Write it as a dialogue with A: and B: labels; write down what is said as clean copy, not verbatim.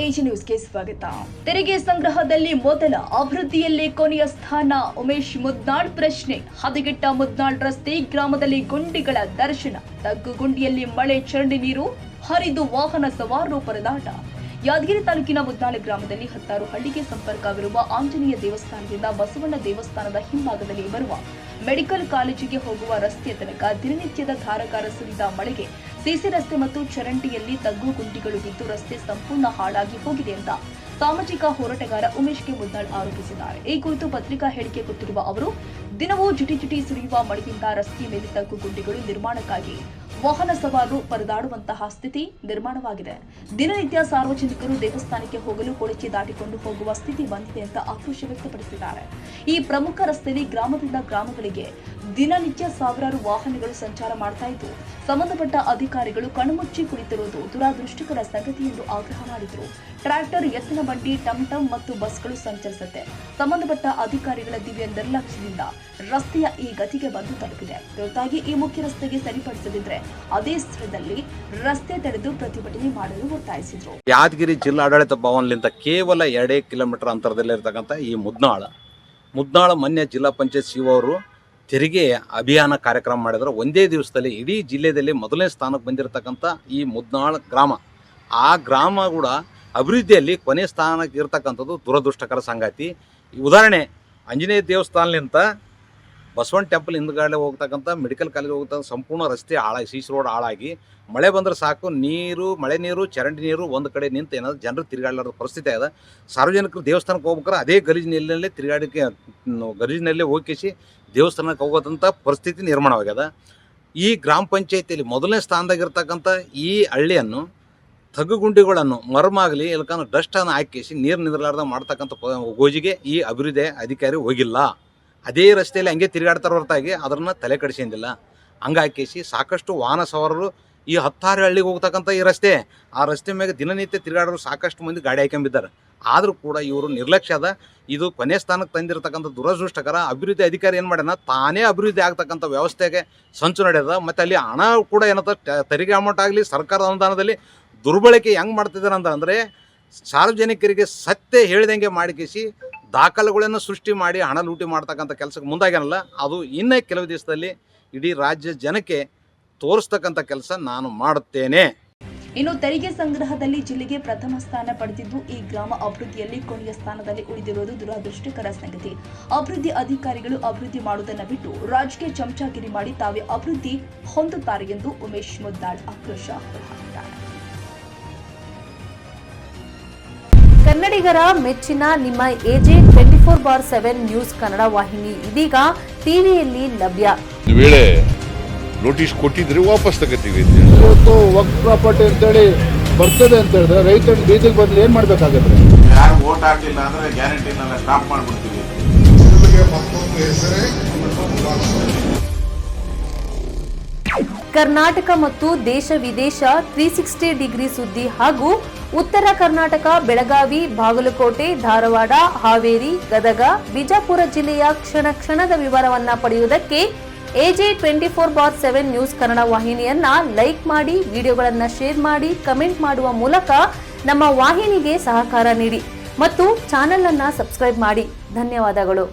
A: AG ನ್ಯೂಸ್ಗೆ ಸ್ವಾಗತ. ತೆರಿಗೆ ಸಂಗ್ರಹದಲ್ಲಿ ಮೊದಲ, ಅಭಿವೃದ್ಧಿಯಲ್ಲೇ ಕೊನೆಯ ಸ್ಥಾನ. ಉಮೇಶ್ ಮುದ್ನಾಳ್ ಪ್ರಶ್ನೆ. ಹದಗೆಟ್ಟ ಮುದ್ನಾಳ್ ರಸ್ತೆ ಗ್ರಾಮದಲ್ಲಿ ಗುಂಡಿಗಳ ದರ್ಶನ. ತಗ್ಗು ಗುಂಡಿಯಲ್ಲಿ ಮಳೆ ಚರಂಡಿ ನೀರು ಹರಿದು ವಾಹನ ಸವಾರರು ಪರದಾಟ. ಯಾದಗಿರಿ ತಾಲೂಕಿನ ಮುದ್ನಾಳ್ ಗ್ರಾಮದಲ್ಲಿ 10 ಹಳ್ಳಿಗೆ ಸಂಪರ್ಕವಿರುವ ಆಂಜನೇಯ ದೇವಸ್ಥಾನದಿಂದ ಬಸವಣ್ಣ ದೇವಸ್ಥಾನದ ಹಿಂಭಾಗದಲ್ಲಿ ಬರುವ ಮೆಡಿಕಲ್ ಕಾಲೇಜಿಗೆ ಹೋಗುವ ರಸ್ತೆಯ ತನಕ ದಿನನಿತ್ಯದ ಧಾರಾಕಾರ ಸುರಿದ ಮಳೆಗೆ ಸಿಸಿ ರಸ್ತೆ ಮತ್ತು ಚರಂಡಿಯಲ್ಲಿ ತಗ್ಗು ಗುಂಡಿಗಳು ಬಿದ್ದು ರಸ್ತೆ ಸಂಪೂರ್ಣ ಹಾಳಾಗಿ ಹೋಗಿದೆ ಅಂತ ಸಾಮಾಜಿಕ ಹೋರಾಟಗಾರ ಉಮೇಶ್ ಕೆ ಮುದ್ನಾಳ್ ಆರೋಪಿಸಿದ್ದಾರೆ. ಈ ಕುರಿತು ಪತ್ರಿಕಾ ಹೇಳಿಕೆ ಕೊಟ್ಟಿರುವ ಅವರು, ದಿನವೂ ಜಿಟಿ ಸುರಿಯುವ ಮಳೆಯಿಂದ ರಸ್ತೆಯ ಮೇಲೆ ತಗ್ಗು ಗುಂಡಿಗಳು ನಿರ್ಮಾಣಕ್ಕಾಗಿ ವಾಹನ ಸವಾರರು ಪರದಾಡುವಂತಹ ಸ್ಥಿತಿ ನಿರ್ಮಾಣವಾಗಿದೆ. ದಿನನಿತ್ಯ ಸಾರ್ವಜನಿಕರು ದೇವಸ್ಥಾನಕ್ಕೆ ಹೋಗಲು ಕೊಳಚೆ ದಾಟಿಕೊಂಡು ಹೋಗುವ ಸ್ಥಿತಿ ಬಂದಿದೆ ಅಂತ ಆಕ್ರೋಶ ವ್ಯಕ್ತಪಡಿಸಿದ್ದಾರೆ. ಈ ಪ್ರಮುಖ ರಸ್ತೆಯಲ್ಲಿ ಗ್ರಾಮದಿಂದ ಗ್ರಾಮಗಳಿಗೆ ದಿನನಿತ್ಯ ಸಾವಿರಾರು ವಾಹನಗಳು ಸಂಚಾರ ಮಾಡ್ತಾ ಇದ್ದು, ಸಂಬಂಧಪಟ್ಟ ಅಧಿಕಾರಿಗಳು ಕಣ್ಮುಚ್ಚಿ ಕುಳಿತಿರುವುದು ದುರಾದೃಷ್ಟಕರ ಸಂಗತಿ ಎಂದು ಆಗ್ರಹ ಮಾಡಿದರು. ಟ್ರ್ಯಾಕ್ಟರ್, ಎತ್ತಿನ ಬಂಡಿ, ಟಮ್ ಮತ್ತು ಬಸ್ಗಳು ಸಂಚರಿಸುತ್ತೆ. ಸಂಬಂಧಪಟ್ಟ ಅಧಿಕಾರಿಗಳ ದಿವ್ಯ ನಿರ್ಲಕ್ಷ್ಯದಿಂದ ರಸ್ತೆಯ ಈ ಗತಿಗೆ ಬಂದು ತಲುಪಿದೆ. ಹೊರತಾಗಿ ಈ ಮುಖ್ಯ ರಸ್ತೆಗೆ ಸರಿಪಡಿಸದಿದ್ರೆ ಅದೇ ಸ್ಥಳದಲ್ಲಿ ರಸ್ತೆ ತಡೆದು ಪ್ರತಿಭಟನೆ ಮಾಡಲು ಒತ್ತಾಯಿಸಿದರು.
B: ಯಾದಗಿರಿ ಜಿಲ್ಲಾಡಳಿತ ಭವನದಿಂದ ಕೇವಲ 2 ಕಿಲೋಮೀಟರ್ ಅಂತರದಲ್ಲಿರ್ತಕ್ಕಂಥ ಈ ಮುದ್ನಾಳ ಮೊನ್ನೆ ಜಿಲ್ಲಾ ಪಂಚಾಯತ್ ಸಿಒ ಅವರು ತೆರಿಗೆ ಅಭಿಯಾನ ಕಾರ್ಯಕ್ರಮ ಮಾಡಿದ್ರು. ಒಂದೇ ದಿವಸದಲ್ಲಿ ಇಡೀ ಜಿಲ್ಲೆಯಲ್ಲಿ ಮೊದಲನೇ ಸ್ಥಾನಕ್ಕೆ ಬಂದಿರತಕ್ಕಂಥ ಈ ಮುದ್ನಾಳ್ ಗ್ರಾಮ, ಆ ಗ್ರಾಮ ಕೂಡ ಅಭಿವೃದ್ಧಿಯಲ್ಲಿ ಕೊನೆ ಸ್ಥಾನಕ್ಕೆ ಇರ್ತಕ್ಕಂಥದ್ದು ದುರದೃಷ್ಟಕರ ಸಂಗತಿ. ಉದಾಹರಣೆ, ಆಂಜನೇಯ ದೇವಸ್ಥಾನದಿಂದ ಬಸವಣ್ಣ ಟೆಂಪಲ್ ಹಿಂದ್ಗಡೆ ಹೋಗ್ತಕ್ಕಂಥ ಮೆಡಿಕಲ್ ಕಾಲೇಜ್ ಹೋಗ್ತಕ್ಕಂಥ ಸಂಪೂರ್ಣ ರಸ್ತೆ ಹಾಳಾಗಿ, ಸಿಸಿ ರೋಡ್ ಹಾಳಾಗಿ, ಮಳೆ ಬಂದರೆ ಸಾಕು ಮಳೆ ನೀರು ಚರಂಡಿ ನೀರು ಒಂದು ಕಡೆ ನಿಂತು ಏನಾದ್ರು ಜನರು ತಿರುಗಾಡಲಾರದ ಪರಿಸ್ಥಿತಿ ಇದೆ. ಸಾರ್ವಜನಿಕರು ದೇವಸ್ಥಾನಕ್ಕೆ ಹೋಗ್ಬೇಕಾದ್ರೆ ಅದೇ ಗಲೀಜಿನಲ್ಲೇ ಗಲೀಜಿನಲ್ಲೇ ಹೋಗಿಸಿ ದೇವಸ್ಥಾನಕ್ಕೆ ಹೋಗೋದಂಥ ಪರಿಸ್ಥಿತಿ ನಿರ್ಮಾಣವಾಗ್ಯದ. ಈ ಗ್ರಾಮ ಪಂಚಾಯತಿಯಲ್ಲಿ ಮೊದಲನೇ ಸ್ಥಾನದಾಗಿರ್ತಕ್ಕಂಥ ಈ ಹಳ್ಳಿಯನ್ನು ತಗ್ಗುಗುಂಡಿಗಳನ್ನು ಮರಮಾಗಲಿ ಇಲ್ಕಂದ್ರೆ ಡಸ್ಟನ್ನು ಹಾಕಿಸಿ ನೀರು ನಿಂದ್ರಲಾರ್ದ ಮಾಡ್ತಕ್ಕಂಥ ಗೋಜಿಗೆ ಈ ಅಭಿವೃದ್ಧಿ ಅಧಿಕಾರಿ ಹೋಗಿಲ್ಲ. ಅದೇ ರಸ್ತೆಯಲ್ಲಿ ಹಂಗೆ ತಿರುಗಾಡ್ತಾರ ಹೊರತಾಗಿ ಅದನ್ನು ತಲೆ ಕಡಿಸಿಂದಿಲ್ಲ. ಹಂಗಾಕಿಸಿ ಸಾಕಷ್ಟು ವಾಹನ ಸವಾರರು ಈ 10 ಹಳ್ಳಿಗೆ ಹೋಗ್ತಕ್ಕಂಥ ಈ ರಸ್ತೆ, ಆ ರಸ್ತೆ ಮೇಲೆ ದಿನನಿತ್ಯ ತಿರುಗಾಡೋರು ಸಾಕಷ್ಟು ಮಂದಿ ಗಾಡಿ ಹಾಕೊಂಡಿದ್ದಾರೆ. ಆದರೂ ಕೂಡ ಇವರು ನಿರ್ಲಕ್ಷ್ಯ ಅದ. ಇದು ಕೊನೆ ಸ್ಥಾನಕ್ಕೆ ತಂದಿರತಕ್ಕಂಥ ದುರದೃಷ್ಟಕರ. ಅಭಿವೃದ್ಧಿ ಅಧಿಕಾರಿ ಏನು ಮಾಡ್ಯಾನ, ತಾನೇ ಅಭಿವೃದ್ಧಿ ಆಗ್ತಕ್ಕಂಥ ವ್ಯವಸ್ಥೆಗೆ ಸಂಚು ನಡೆಯದ. ಮತ್ತು ಅಲ್ಲಿ ಹಣ ಕೂಡ ಏನಂತ ತೆರಿಗೆ ಅಮೌಂಟ್ ಆಗಲಿ ಸರ್ಕಾರದ ಅನುದಾನದಲ್ಲಿ ದುರ್ಬಳಕೆ ಹೆಂಗೆ ಮಾಡ್ತಿದ್ದಾರೆ ಅಂತಂದರೆ, ಸಾರ್ವಜನಿಕರಿಗೆ ಸತ್ಯ ಹೇಳಿದಂಗೆ ಮಾಡಿಕಿಸಿ ದಾಖಲೆಗಳನ್ನು ಸೃಷ್ಟಿ ಮಾಡಿ ಹಣ ಲೂಟಿ ಮಾಡ್ತಕ್ಕಂಥ ಕೆಲಸಕ್ಕೆ ಮುಂದಾಗ್ಯಾನಲ್ಲ, ಅದು ಇನ್ನೇ ಕೆಲವು ದಿವಸದಲ್ಲಿ ಇಡೀ ರಾಜ್ಯ ಜನಕ್ಕೆ ತೋರಿಸ್ತಕ್ಕಂಥ ಕೆಲಸ ನಾನು ಮಾಡುತ್ತೇನೆ.
A: ಇನ್ನು ತೆರಿಗೆ ಸಂಗ್ರಹದಲ್ಲಿ ಜಿಲ್ಲೆಗೆ ಪ್ರಥಮ ಸ್ಥಾನ ಪಡೆದಿದ್ದು, ಈ ಗ್ರಾಮ ಅಭಿವೃದ್ಧಿಯಲ್ಲಿ ಕೊನೆಯ ಸ್ಥಾನದಲ್ಲಿ ಉಳಿದಿರುವುದು ದುರದೃಷ್ಟಕರ ಸಂಗತಿ. ಅಭಿವೃದ್ಧಿ ಅಧಿಕಾರಿಗಳು ಅಭಿವೃದ್ಧಿ ಮಾಡುವುದನ್ನು ಬಿಟ್ಟು ರಾಜಕೀಯ ಚಮಚಾಗಿರಿ ಮಾಡಿ ತಾವೇ ಅಭಿವೃದ್ಧಿ ಹೊಂದುತ್ತಾರೆ ಎಂದು ಉಮೇಶ್ ಮುದ್ನಾಳ್ ಆಕ್ರೋಶ ಹೊರಹಾಕಿದ್ದಾರೆ.
C: ಕನ್ನಡಿಗರ ಮೆಚ್ಚಿನ ನಿಮ್ಮ ಎಜೆ 24/7 ನ್ಯೂಸ್ ಕನ್ನಡ ವಾಹಿನಿ ಇದೀಗ ಟಿವಿಯಲ್ಲಿ ಲಭ್ಯ.
D: ವೇಳೆ ನೋಟಿಸ್ ಕೊಟ್ಟಿದ್ರೆ ವಾಪಸ್ ತಗೋತೀವಿ.
E: ಇವತ್ತು ವಕ್ಫ್ ಪ್ರಾಪರ್ಟಿ ಅಂತೇಳಿ ಬರ್ತದೆ ಅಂತ ಹೇಳಿದ್ರೆ ರೈತರು ಬೀದಿಗೆ ಬದಲು ಏನ್ ಮಾಡ್ಬೇಕಾಗತ್ತೆ?
F: ಯಾರು ವೋಟ್ ಹಾಕಿಲ್ಲ ಅಂದ್ರೆ ಗ್ಯಾರಂಟಿನೆಲ್ಲ ಸ್ಟಾಪ್ ಮಾಡ್ಬಿಡ್ತೀವಿ.
C: ಕರ್ನಾಟಕ ಮತ್ತು ದೇಶ ವಿದೇಶ 360 ಡಿಗ್ರಿ ಸುದ್ದಿ ಹಾಗೂ ಉತ್ತರ ಕರ್ನಾಟಕ, ಬೆಳಗಾವಿ, ಬಾಗಲಕೋಟೆ, ಧಾರವಾಡ, ಹಾವೇರಿ, ಗದಗ, ಬಿಜಾಪುರ ಜಿಲ್ಲೆಯ ಕ್ಷಣದ ವಿವರವನ್ನ ಪಡೆಯುವುದಕ್ಕೆ ಎಜೆ 24/7 ನ್ಯೂಸ್ ಕನ್ನಡ ವಾಹಿನಿಯನ್ನ ಲೈಕ್ ಮಾಡಿ, ವಿಡಿಯೋಗಳನ್ನ ಶೇರ್ ಮಾಡಿ, ಕಮೆಂಟ್ ಮಾಡುವ ಮೂಲಕ ನಮ್ಮ ವಾಹಿನಿಗೆ ಸಹಕಾರ ನೀಡಿ ಮತ್ತು ಚಾನೆಲ್ ಅನ್ನ ಸಬ್ಸ್ಕ್ರೈಬ್ ಮಾಡಿ. ಧನ್ಯವಾದಗಳು.